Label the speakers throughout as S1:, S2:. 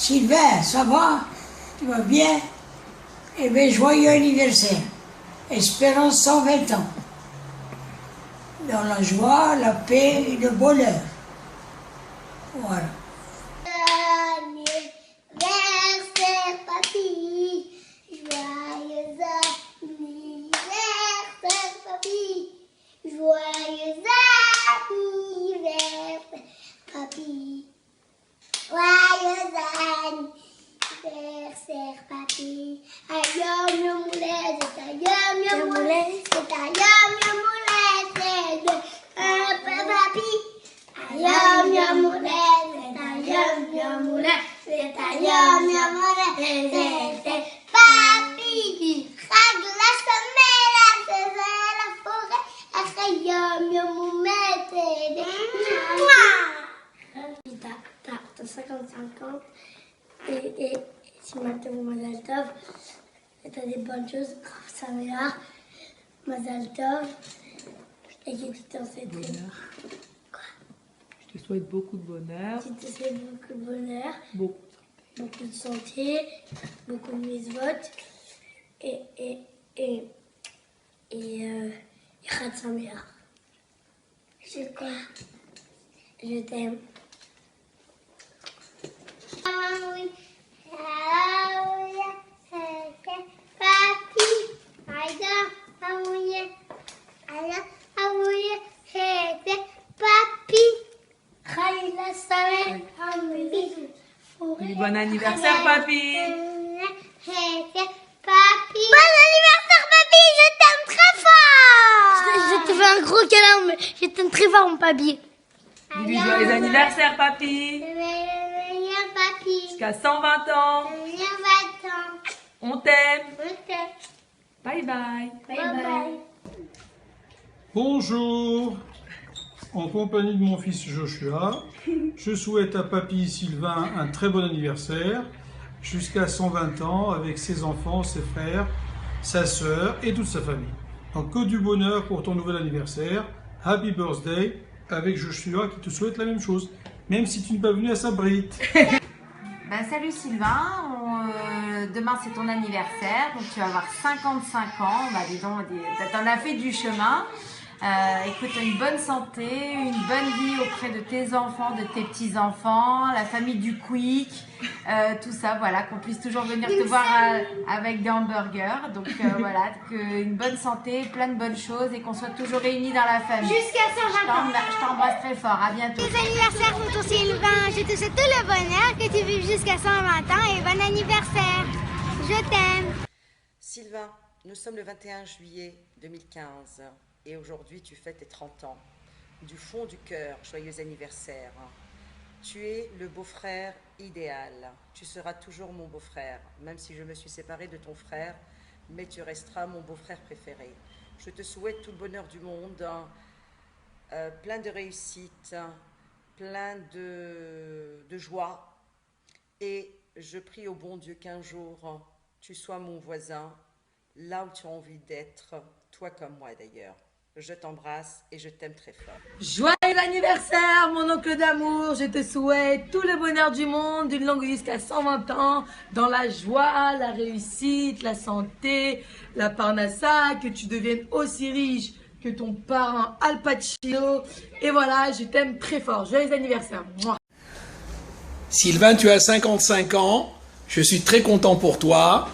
S1: Sylvain, ça va? Tu vas bien? Eh bien, joyeux anniversaire. Espérons 120 ans. Dans la joie, la paix et le bonheur. Voilà.
S2: Anniversaire, papy. Joyeux anniversaire, papy. Joyeux anniversaire, papy. Joyeux anniversaire, papy. Ayom yom houlet, ayom yom houlet, ayom yom houlet, papy. Ayom yom houlet, ayom yom houlet, ayom yom houlet, papy. Chag la sommeil, c'est la forêt, ayom yom houlet, t'as 55 ans et tu m'attends Mazal Tov et t'as des bonnes choses, Samia, Mazal Tov et que tu t'en sais très bien. Quoi?
S3: Je te souhaite beaucoup de bonheur.
S2: Je te souhaite beaucoup de bonheur,
S3: Beaucoup.
S2: de santé, beaucoup de misvot et Chad Samia. Je t'aime. Je t'aime.
S3: Bon anniversaire, papy.
S2: Bon anniversaire, papy. Je t'aime très fort. Je te fais un gros câlin, mais je t'aime très fort, mon papy.
S3: Dis-lui joyeux anniversaire, papy.
S2: Papy.
S3: Jusqu'à 120 ans. On t'aime. Bye bye.
S2: Bye bye.
S4: Bonjour, en compagnie de mon fils Joshua, je souhaite à papy Sylvain un très bon anniversaire, jusqu'à 120 ans, avec ses enfants, ses frères, sa sœur et toute sa famille. Donc que du bonheur pour ton nouvel anniversaire, happy birthday, avec Joshua qui te souhaite la même chose, même si tu n'es pas venu à sa brite.
S5: Salut Sylvain, demain c'est ton anniversaire, donc tu vas avoir 55 ans, dis donc, t'en as fait du chemin. Écoute, une bonne santé, une bonne vie auprès de tes enfants, de tes petits-enfants, la famille du Quick, tout ça, voilà, qu'on puisse toujours venir te voir avec des hamburgers. Donc voilà, une bonne santé, plein de bonnes choses et qu'on soit toujours réunis dans la famille.
S2: Jusqu'à 120 ans.
S5: Je t'embrasse très fort, à bientôt.
S2: Bon anniversaire pour ton Sylvain. Je te souhaite tout le bonheur, que tu vives jusqu'à 120 ans et bon anniversaire. Je t'aime.
S6: Sylvain, nous sommes le 21 juillet 2015 et aujourd'hui tu fêtes tes 30 ans. Du fond du cœur, joyeux anniversaire. Tu es le beau-frère idéal. Tu seras toujours mon beau-frère, même si je me suis séparée de ton frère, mais tu resteras mon beau-frère préféré. Je te souhaite tout le bonheur du monde, plein de réussite, plein de joie. Et je prie au bon Dieu qu'un jour, tu sois mon voisin, là où tu as envie d'être, toi comme moi d'ailleurs. Je t'embrasse et je t'aime très fort.
S3: Joyeux anniversaire, mon oncle d'amour. Je te souhaite tout le bonheur du monde, d'une longue vie jusqu'à 120 ans, dans la joie, la réussite, la santé, la parnassa, que tu deviennes aussi riche que ton parrain Al Pacino. Et voilà, je t'aime très fort. Joyeux anniversaire. Mouah.
S7: Sylvain, tu as 55 ans. Je suis très content pour toi.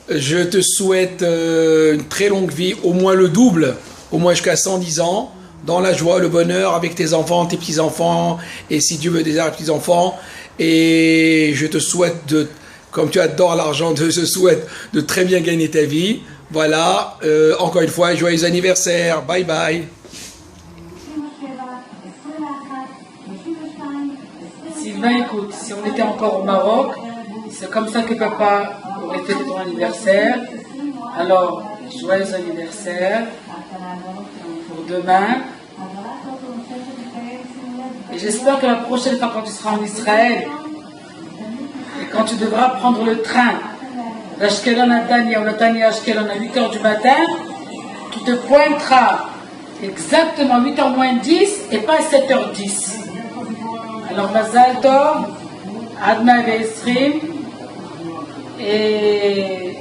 S7: Je te souhaite une très longue vie, au moins le double. Au moins jusqu'à 110 ans, dans la joie, le bonheur, avec tes enfants, tes petits-enfants, et si Dieu veut des petits-enfants. Et je te souhaite, comme tu adores l'argent, je te souhaite de très bien gagner ta vie. Voilà, encore une fois, joyeux anniversaire, bye bye.
S8: Sylvain, écoute, si on était encore au Maroc, c'est comme ça que papa aurait fait ton anniversaire. Alors, joyeux anniversaire pour demain. Et j'espère que la prochaine fois quand tu seras en Israël, et quand tu devras prendre le train d'Ashkelon à Tania ou de Tania à Ashkelon à 8h du matin, tu te pointeras exactement 8h moins 10 et pas 7h10. Alors Mazal Tov, עד 120. Et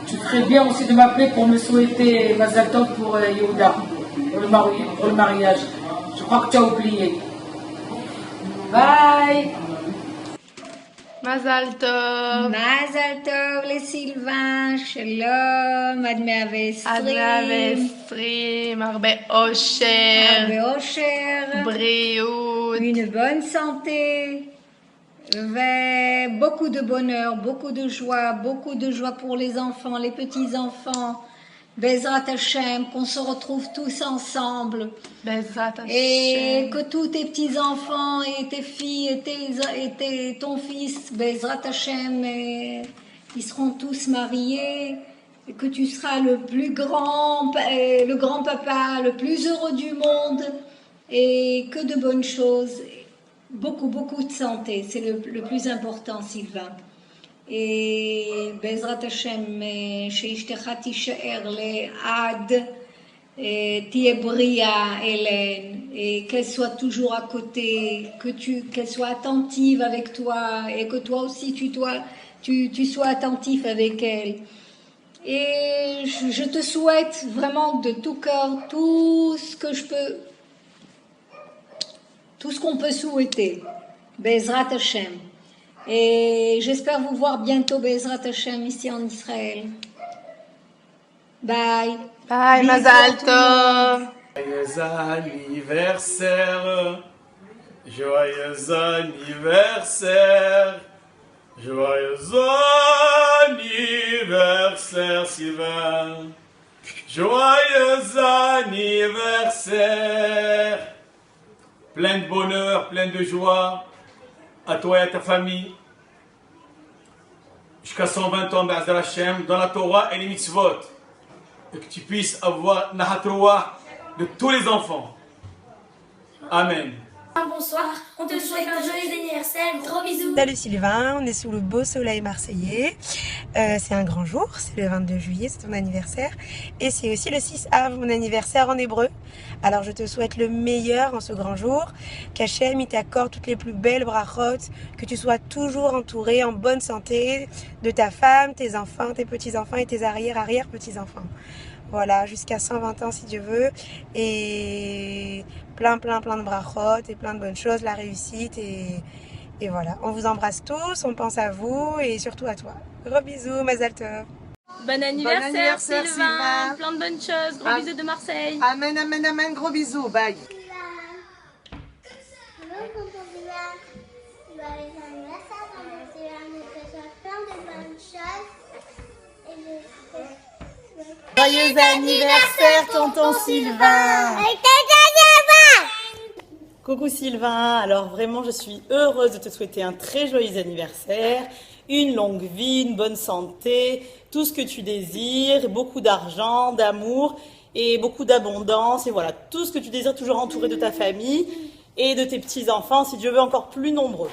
S8: tu ferais bien aussi de m'appeler pour me souhaiter Mazal Tov pour Yehuda, pour le mariage. Je crois que tu as oublié. Bye.
S3: Mazal Tov.
S9: Mazal Tov לסילבן, שלום, עד 120.
S3: עד 120, הרבה אושר.
S9: הרבה אושר.
S3: בריאות.
S9: Une bonne santé. Beaucoup de bonheur, beaucoup de joie pour les enfants, les petits-enfants. Bezrat Hashem, qu'on se retrouve tous ensemble.
S3: Bezrat Hashem.
S9: Et que tous tes petits-enfants et tes filles et ton fils, Bezrat Hashem, ils seront tous mariés. Et que tu seras le grand-papa, le plus heureux du monde. Et que de bonnes choses. Beaucoup de santé, c'est le plus important, Sylvain. Et Bezrat Hashem, שאשתך תישאר לעד, תהיה בריאה, Hélène, et qu'elle soit toujours à côté, qu'elle soit attentive avec toi, et que toi aussi tu sois attentif avec elle. Et je te souhaite vraiment de tout cœur tout ce qu'on peut souhaiter, Bezrat Hashem. Et j'espère vous voir bientôt, Bezrat Hashem, ici en Israël. Bye.
S3: Bye, Mazal Tov.
S10: Joyeux anniversaire, joyeux anniversaire, joyeux anniversaire, Sylvain. Joyeux anniversaire. Plein de bonheur, plein de joie, à toi et à ta famille. Jusqu'à 120 ans, Be'ezrat Hashem, dans la Torah et les mitzvot. Et que tu puisses avoir Nahat de tous les enfants. Amen.
S2: Bonsoir, on te souhaite un joyeux anniversaire, gros bisous.
S11: Salut Sylvain, on est sous le beau soleil marseillais. C'est un grand jour, c'est le 22 juillet, c'est ton anniversaire. Et c'est aussi le 6 av, mon anniversaire en hébreu. Alors je te souhaite le meilleur en ce grand jour. Qu'Hachem il t'accorde toutes les plus belles brachot. Que tu sois toujours entouré en bonne santé de ta femme, tes enfants, tes petits-enfants et tes arrière-petits-enfants. Voilà, jusqu'à 120 ans si Dieu veut. Et plein de brachot et plein de bonnes choses, la réussite et voilà. On vous embrasse tous, on pense à vous et surtout à toi. Gros bisous, Mazal Tov.
S12: Bon anniversaire Sylvain, plein de bonnes choses, gros bisous de Marseille.
S6: Amen, amen, amen, gros bisous, bye.
S13: Joyeux anniversaire, tonton Sylvain! Coucou Sylvain, alors vraiment je suis heureuse de te souhaiter un très joyeux anniversaire, une longue vie, une bonne santé, tout ce que tu désires, beaucoup d'argent, d'amour et beaucoup d'abondance et voilà, tout ce que tu désires, toujours entouré de ta famille et de tes petits-enfants, si Dieu veut encore plus nombreux.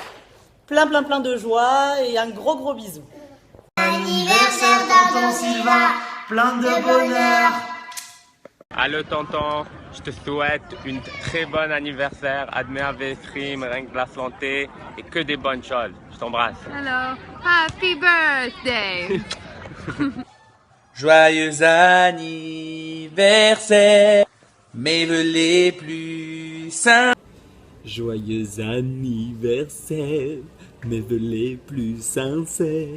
S13: Plein de joie et un gros bisou.
S14: Anniversaire tonton Sylvain, plein de bonheur.
S15: Allô tonton, je te souhaite une très bonne anniversaire, Ad 120, rien que la santé et que des bonnes choses. Je t'embrasse.
S16: Hello, happy birthday.
S17: Joyeux anniversaire, mes vœux les plus saints.
S18: Joyeux anniversaire, mes vœux les plus sincères.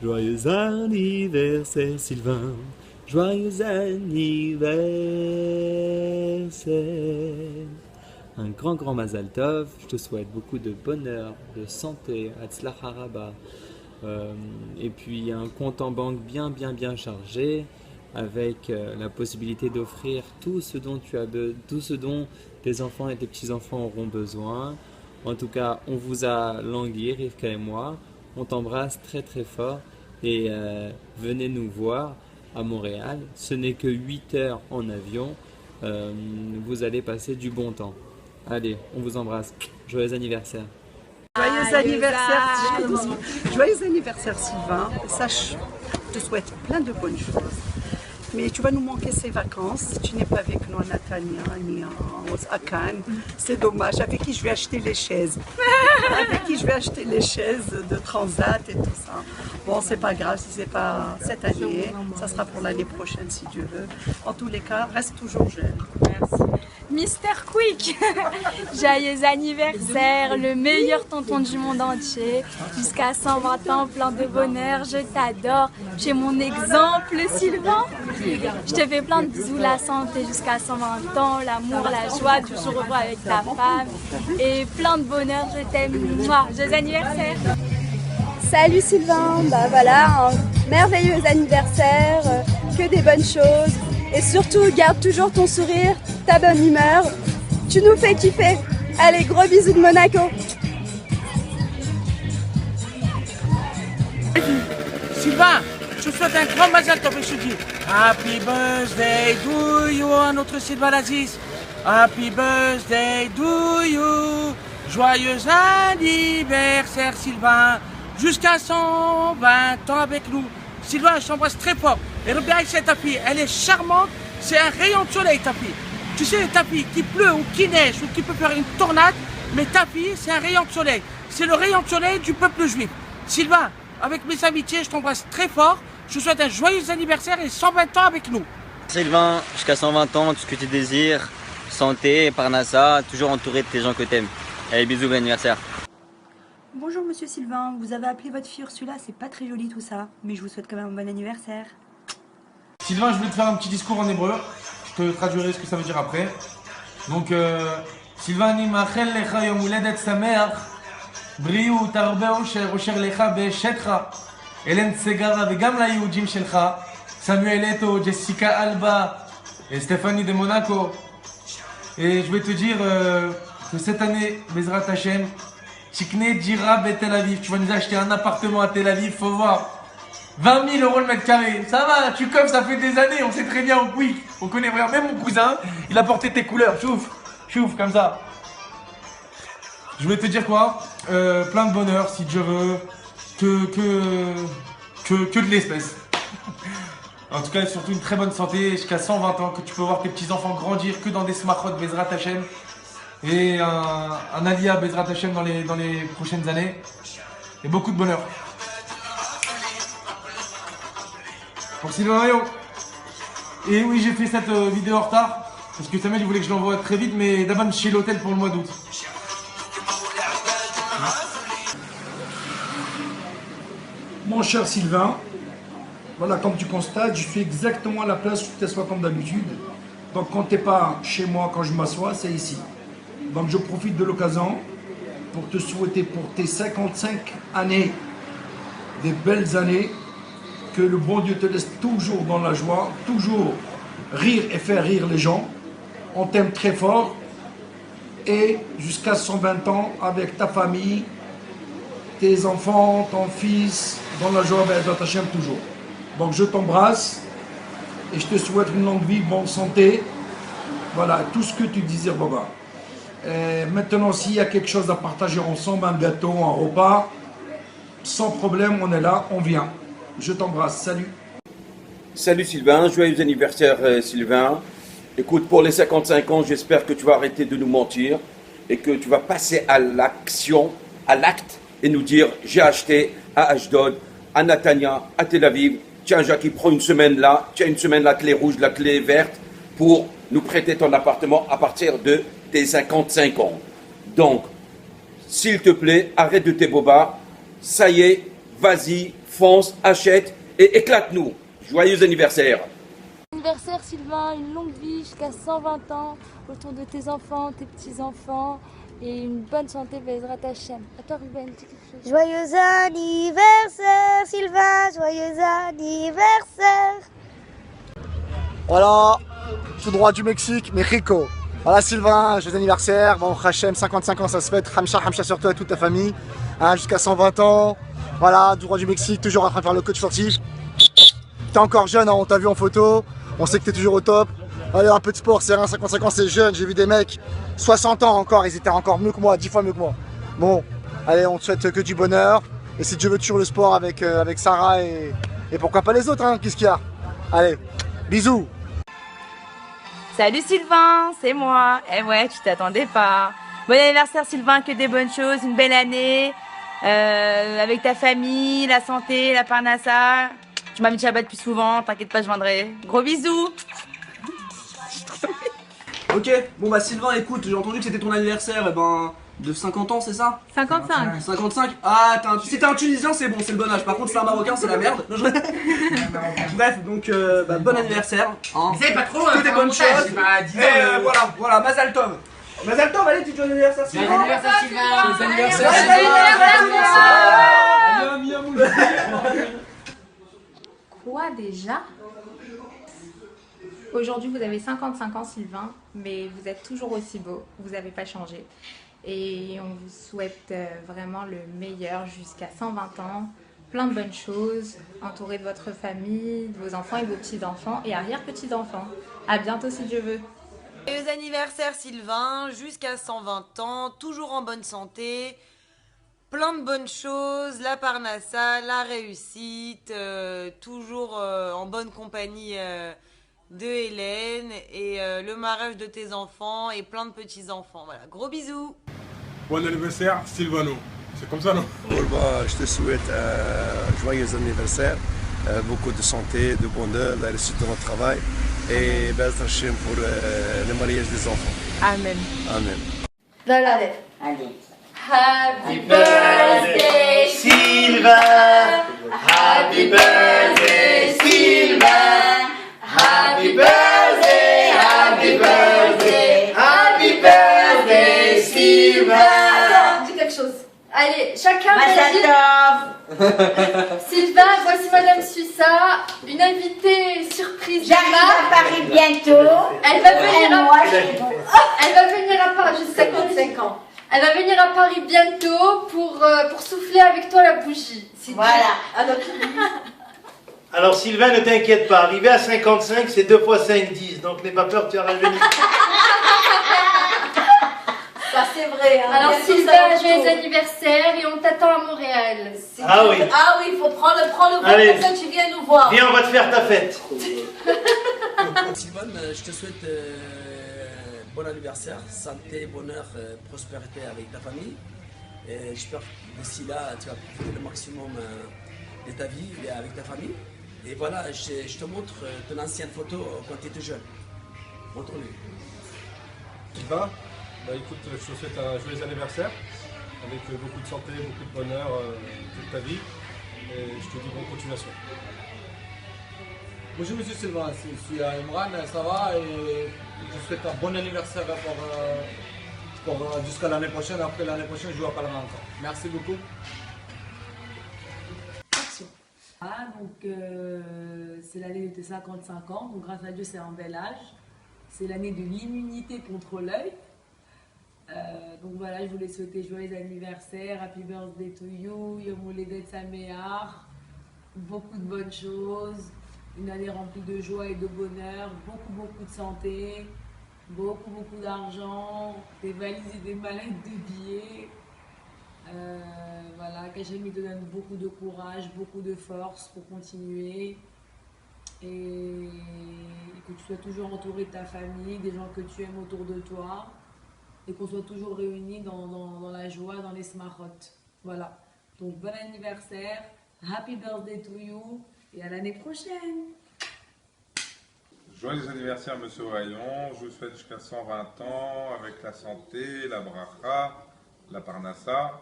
S18: Joyeux anniversaire Sylvain, joyeux anniversaire. Un grand Mazal Tov, je te souhaite beaucoup de bonheur, de santé, Hatzlacha Rabba, et puis un compte en banque bien chargé, avec la possibilité d'offrir tout ce dont tes enfants et tes petits-enfants auront besoin. En tout cas, on vous a langui, Rivka et moi. On t'embrasse très fort et venez nous voir à Montréal. Ce n'est que 8 heures en avion. Vous allez passer du bon temps. Allez, on vous embrasse. Joyeux anniversaire.
S19: Joyeux anniversaire Sylvain. Sache, je te souhaite plein de bonnes choses. Mais tu vas nous manquer ces vacances. Tu n'es pas avec nous à Natania ni à Cannes. C'est dommage. Avec qui je vais acheter les chaises? Avec qui je vais acheter les chaises de Transat et tout ça. Bon, c'est pas grave si c'est pas cette année. Ça sera pour l'année prochaine si Dieu veut. En tous les cas, reste toujours jeune.
S12: Merci. Mister Quick, joyeux anniversaire, le meilleur tonton du monde entier, jusqu'à 120 ans, plein de bonheur, je t'adore, tu es mon exemple Sylvain, je te fais plein de bisous, la santé jusqu'à 120 ans, l'amour, la joie, toujours heureux avec ta femme, et plein de bonheur, je t'aime, moi, joyeux anniversaire.
S20: Salut Sylvain, bah voilà, un merveilleux anniversaire, que des bonnes choses. Et surtout, garde toujours ton sourire, ta bonne humeur. Tu nous fais kiffer. Allez, gros bisous de Monaco.
S8: Sylvain, je te souhaite un grand mazal tov et je te dis Happy birthday to you, à notre Sylvain Aziz. Happy birthday to you. Joyeux anniversaire Sylvain. Jusqu'à 120 ans avec nous. Sylvain, je t'embrasse très fort. Et regarde c'est ta fille, elle est charmante, c'est un rayon de soleil ta fille. Tu sais ta fille, qu'il pleut ou qu'il neige ou qu'il peut faire une tornade, mais ta fille c'est un rayon de soleil. C'est le rayon de soleil du peuple juif. Sylvain, avec mes amitiés, je t'embrasse très fort. Je te souhaite un joyeux anniversaire et 120 ans avec nous.
S21: Sylvain, jusqu'à 120 ans, tout ce que tu désires, santé, parnassa, toujours entouré de tes gens que t'aimes. Allez, bisous, bon anniversaire.
S22: Bonjour monsieur Sylvain, vous avez appelé votre fille Ursula, c'est pas très joli tout ça, mais je vous souhaite quand même un bon anniversaire.
S10: Sylvain, je vais te faire un petit discours en hébreu. Je te traduirai ce que ça veut dire après. Donc, Sylvain, אני מאחל לך יום הולדת שמח, בריאות, הרבה אושר, אושר לך בשטך, אלן סגרה וגם ליהודים שלך, סמואל אטו, ג'סיקה אלבה, סטפני de Monaco. Et je vais te dire que cette année, Bezrat Hashem, Chikne Dira Tel Aviv, tu vas nous acheter un appartement à Tel Aviv, faut voir. 20 000 € le mètre carré, ça va, tu comme ça fait des années, on sait très bien au Quick, on connaît vraiment, même mon cousin, il a porté tes couleurs, chouf, comme ça. Je voulais te dire quoi, plein de bonheur si Dieu veut, que de l'espèce. En tout cas, surtout une très bonne santé, jusqu'à 120 ans, que tu peux voir tes petits-enfants grandir que dans des smachot Bezrat Hashem. Et un aliyah Bezrat Hashem dans les prochaines années. Et beaucoup de bonheur. Pour Sylvain Maillot. Et oui, j'ai fait cette vidéo en retard. Parce que Samuel il voulait que je l'envoie très vite, mais d'abord chez l'hôtel pour le mois d'août.
S23: Mon cher Sylvain, voilà, comme tu constates, je suis exactement à la place où tu t'assois comme d'habitude. Donc quand tu n'es pas chez moi, quand je m'assois, c'est ici. Donc je profite de l'occasion pour te souhaiter pour tes 55 années, des belles années, que le bon Dieu te laisse toujours dans la joie, toujours rire et faire rire les gens. On t'aime très fort et jusqu'à 120 ans avec ta famille, tes enfants, ton fils, dans la joie, dans ta chambre toujours. Donc je t'embrasse et je te souhaite une longue vie, bonne santé. Voilà, tout ce que tu désires, Baba. Maintenant, s'il y a quelque chose à partager ensemble, un gâteau, un repas, sans problème, on est là, on vient. Je t'embrasse, salut.
S24: Salut Sylvain, joyeux anniversaire Sylvain. Écoute, pour les 55 ans, j'espère que tu vas arrêter de nous mentir et que tu vas passer à l'action, à l'acte et nous dire j'ai acheté à Ashdod, à Natania, à Tel Aviv. Tiens Jackie, prends une semaine là, tiens une semaine la clé rouge, la clé verte pour nous prêter ton appartement à partir de tes 55 ans. Donc, s'il te plaît, arrête de tes bobards, ça y est, vas-y, fonce, achète et éclate-nous. Joyeux anniversaire.
S12: Anniversaire Sylvain, une longue vie jusqu'à 120 ans, autour de tes enfants, tes petits-enfants et une bonne santé, Bezrat Hashem. À toi Ruben, dis quelque chose.
S2: Joyeux anniversaire Sylvain, joyeux anniversaire.
S25: Voilà, tout droit du Mexique, Mexico. Voilà Sylvain, joyeux anniversaire, bon Hachem, 55 ans ça se fête, Hamcha sur toi et toute ta famille, hein, jusqu'à 120 ans. Voilà, du droit du Mexique, toujours en train de faire le coach sportif. T'es encore jeune, hein, on t'a vu en photo, on sait que t'es toujours au top. Allez, un peu de sport, c'est rien, 55 ans c'est jeune, j'ai vu des mecs, 60 ans encore, ils étaient encore mieux que moi, 10 fois mieux que moi. Bon, allez, on te souhaite que du bonheur, et si Dieu veut toujours le sport avec Sarah et pourquoi pas les autres, hein, qu'est-ce qu'il y a? Allez, Bisous.
S1: Salut Sylvain, c'est moi. Eh ouais, tu t'attendais pas. Bon anniversaire Sylvain, que des bonnes choses, une belle année, avec ta famille, la santé, la parnassa. Tu m'invites Shabbat plus souvent, t'inquiète pas, je viendrai. Gros bisous.
S4: Ok, bon bah Sylvain, écoute, j'ai entendu que c'était ton anniversaire, de 50 ans, c'est ça?
S12: 55.
S4: 55? Ah, si t'es un Tunisien, c'est bon, c'est le bon âge. Par contre, si t'es un Marocain, c'est la merde. Bref, donc, bon anniversaire. Hein.
S5: Mais c'est pas trop,
S4: que des bonnes choses. Voilà, Mazal Tov. Mazal Tov, allez, dis joyeux anniversaire, Sylvain.
S5: Joyeux anniversaire, Sylvain.
S4: Joyeux anniversaire,
S5: Sylvain.
S7: Quoi déjà? Aujourd'hui, vous avez 55 ans, Sylvain, mais vous êtes toujours aussi beau. Vous n'avez pas changé. Et on vous souhaite vraiment le meilleur jusqu'à 120 ans. Plein de bonnes choses, entouré de votre famille, de vos enfants et de vos petits-enfants et arrière-petits-enfants. À bientôt si Dieu veut.
S6: Joyeux anniversaire Sylvain, jusqu'à 120 ans, toujours en bonne santé, plein de bonnes choses, la parnassa, la réussite, toujours en bonne compagnie de Hélène et le mariage de tes enfants et plein de petits-enfants. Voilà, gros bisous.
S9: Bon anniversaire Sylvano, c'est comme ça non?
S26: Je te souhaite un joyeux anniversaire, beaucoup de santé, de bonheur, la réussite de notre travail et Bezrat Hashem pour le mariage des enfants.
S7: Amen.
S26: Amen.
S7: Voilà.
S26: Allez.
S7: Happy birthday
S14: Sylvain. Happy birthday Sylvain. Happy birthday, happy birthday, happy birthday Sylvain.
S7: Attends, dis quelque chose. Allez, chacun Sylvain, voici Madame Suissa, une invitée surprise.
S27: J'arrive à Paris bientôt.
S7: Elle va venir
S27: moi,
S7: Elle va venir à Paris, j'ai 55 ans. Elle va venir à Paris bientôt pour souffler avec toi la bougie.
S27: Voilà.
S14: Alors Sylvain, ne t'inquiète pas, arrivé à 55, c'est 2 fois 5, 10, donc n'aie pas peur, tu auras rajeuni.
S7: Ça c'est vrai. Hein. Alors Sylvain, joyeux anniversaire et on t'attend à Montréal.
S14: Ah oui.
S7: Ah oui, il faut prendre le
S14: Allez.
S7: comme ça tu viens nous voir.
S14: Viens, on va te faire ta fête.
S4: Sylvain, je te souhaite bon anniversaire, santé, bonheur, prospérité avec ta famille. Et j'espère que d'ici là, tu vas profiter le maximum de ta vie avec ta famille. Et voilà, je te montre ton ancienne photo quand tu étais jeune. Montre-lui.
S9: Sylvain, écoute, je te souhaite un joyeux anniversaire avec beaucoup de santé, beaucoup de bonheur toute ta vie. Et je te dis bonne continuation.
S28: Bonjour Monsieur Sylvain, je suis Imran, ça va et je souhaite un bon anniversaire jusqu'à l'année prochaine. Après l'année prochaine, je vous appellerai encore. Merci beaucoup.
S3: Donc c'est l'année de tes 55 ans, donc grâce à Dieu c'est un bel âge. C'est l'année de l'immunité contre l'œil. Donc voilà, je voulais souhaiter joyeux anniversaire, happy birthday to you, Yom Holedet Sameach, beaucoup de bonnes choses, une année remplie de joie et de bonheur, beaucoup de santé, beaucoup d'argent, des valises et des mallettes de billets. Voilà, qu'Hachem te donne beaucoup de courage, beaucoup de force pour continuer et que tu sois toujours entouré de ta famille, des gens que tu aimes autour de toi et qu'on soit toujours réunis dans la joie, dans les smarot. Voilà, donc bon anniversaire, happy birthday to you et à l'année prochaine.
S29: Joyeux anniversaire Monsieur Rayon, je vous souhaite jusqu'à 120 ans avec la santé, la bracha, la parnassa.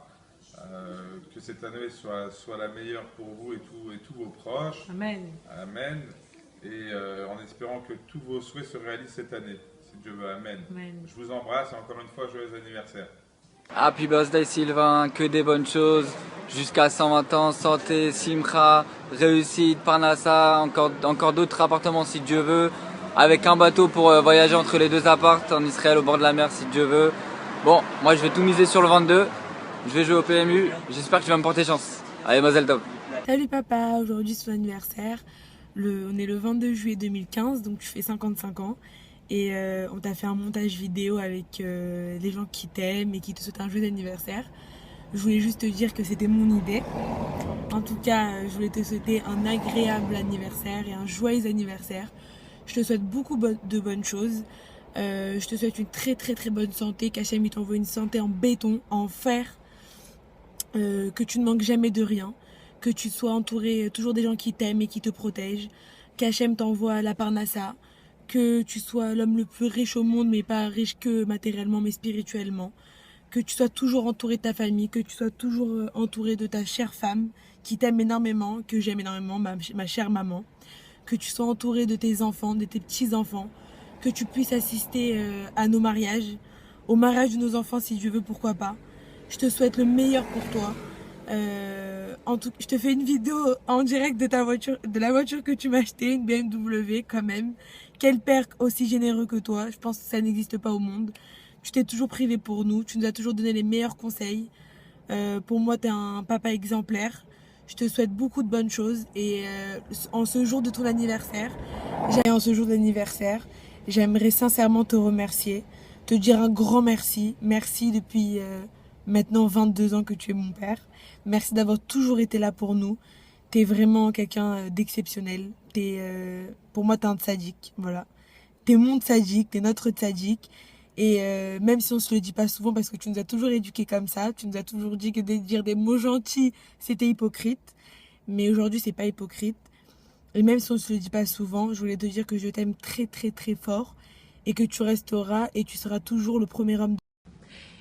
S29: Que cette année soit la meilleure pour vous et tous vos proches.
S3: Amen.
S29: Amen. Et en espérant que tous vos souhaits se réalisent cette année, si Dieu veut. Amen.
S3: Amen.
S29: Je vous embrasse et encore une fois, joyeux anniversaire.
S30: Happy birthday Sylvain, que des bonnes choses, jusqu'à 120 ans, santé, simcha, réussite, parnassa, encore d'autres appartements si Dieu veut, avec un bateau pour voyager entre les deux apparts en Israël au bord de la mer si Dieu veut. Bon, moi je vais tout miser sur le 22. Je vais jouer au PMU, j'espère que tu vas me porter chance. Allez, Mazel Tov.
S11: Salut papa, aujourd'hui c'est ton anniversaire. On est le 22 juillet 2015, donc tu fais 55 ans. Et on t'a fait un montage vidéo avec les gens qui t'aiment et qui te souhaitent un joyeux anniversaire. Je voulais juste te dire que c'était mon idée. En tout cas, je voulais te souhaiter un agréable anniversaire et un joyeux anniversaire. Je te souhaite beaucoup de bonnes choses. Je te souhaite une très bonne santé, qu'Hachem il t'envoie une santé en béton, en fer, que tu ne manques jamais de rien, que tu sois entouré toujours des gens qui t'aiment et qui te protègent, qu'Hachem t'envoie la parnassa, que tu sois l'homme le plus riche au monde, mais pas riche que matériellement, mais spirituellement, que tu sois toujours entouré de ta famille, que tu sois toujours entouré de ta chère femme, qui t'aime énormément, que j'aime énormément, ma chère maman, que tu sois entouré de tes enfants, de tes petits-enfants, que tu puisses assister à nos mariages, au mariage de nos enfants si Dieu veut, pourquoi pas. Je te souhaite le meilleur pour toi. Je te fais une vidéo en direct de ta voiture, de la voiture que tu m'as achetée, une BMW quand même. Quel père aussi généreux que toi, je pense que ça n'existe pas au monde. Tu t'es toujours privé pour nous, tu nous as toujours donné les meilleurs conseils. Pour moi, tu es un papa exemplaire. Je te souhaite beaucoup de bonnes choses et en ce jour de ton anniversaire, j'aimerais sincèrement te remercier, te dire un grand merci. Merci depuis maintenant 22 ans que tu es mon père. Merci d'avoir toujours été là pour nous. Tu es vraiment quelqu'un d'exceptionnel. Pour moi, tu es un tzaddik. Voilà. Tu es mon tzaddik, tu es notre tzaddik. Et même si on se le dit pas souvent parce que tu nous as toujours éduqués comme ça, tu nous as toujours dit que de dire des mots gentils, c'était hypocrite. Mais aujourd'hui, c'est pas hypocrite. Et même si on se le dit pas souvent, je voulais te dire que je t'aime très fort et que tu resteras et tu seras toujours le premier homme.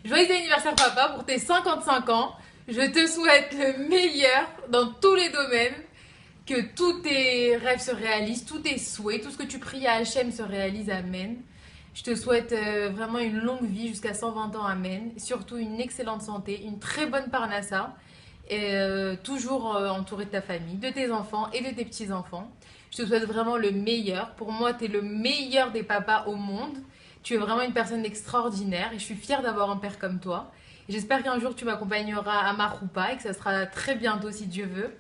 S3: Joyeux anniversaire papa pour tes 55 ans. Je te souhaite le meilleur dans tous les domaines. Que tous tes rêves se réalisent, tous tes souhaits, tout ce que tu pries à Hachem se réalise. Amen. Je te souhaite vraiment une longue vie jusqu'à 120 ans. Amen. Et surtout une excellente santé, une très bonne parnassa. Et toujours entouré de ta famille, de tes enfants et de tes petits-enfants. Je te souhaite vraiment le meilleur. Pour moi, tu es le meilleur des papas au monde. Tu es vraiment une personne extraordinaire et je suis fière d'avoir un père comme toi. J'espère qu'un jour tu m'accompagneras à ma roupa et que ça sera très bientôt si Dieu veut.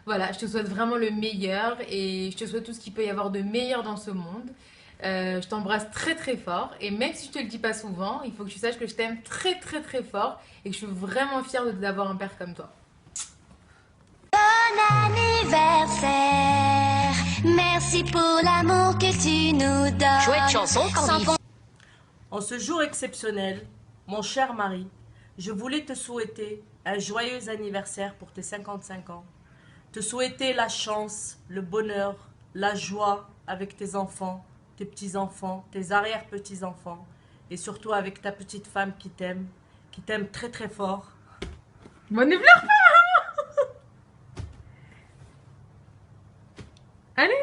S3: Voilà, je te souhaite vraiment le meilleur et je te souhaite tout ce qu'il peut y avoir de meilleur dans ce monde. Je t'embrasse très fort et même si je te le dis pas souvent, il faut que tu saches que je t'aime très fort et que je suis vraiment fière d'avoir un père comme toi.
S8: Bon anniversaire, merci pour l'amour que tu nous donnes.
S13: Chouette chanson, Candy.
S15: En ce jour exceptionnel, mon cher mari, je voulais te souhaiter un joyeux anniversaire pour tes 55 ans. Te souhaiter la chance, le bonheur, la joie avec tes enfants, tes petits-enfants, tes arrière-petits-enfants et surtout avec ta petite femme qui t'aime très fort.
S3: Bon, ne pleure pas. Allez.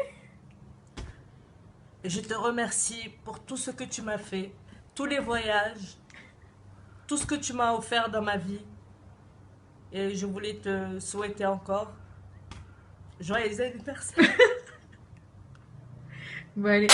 S15: Et je te remercie pour tout ce que tu m'as fait, tous les voyages, tout ce que tu m'as offert dans ma vie. Et je voulais te souhaiter encore joyeux anniversaire.
S3: Bon, allez.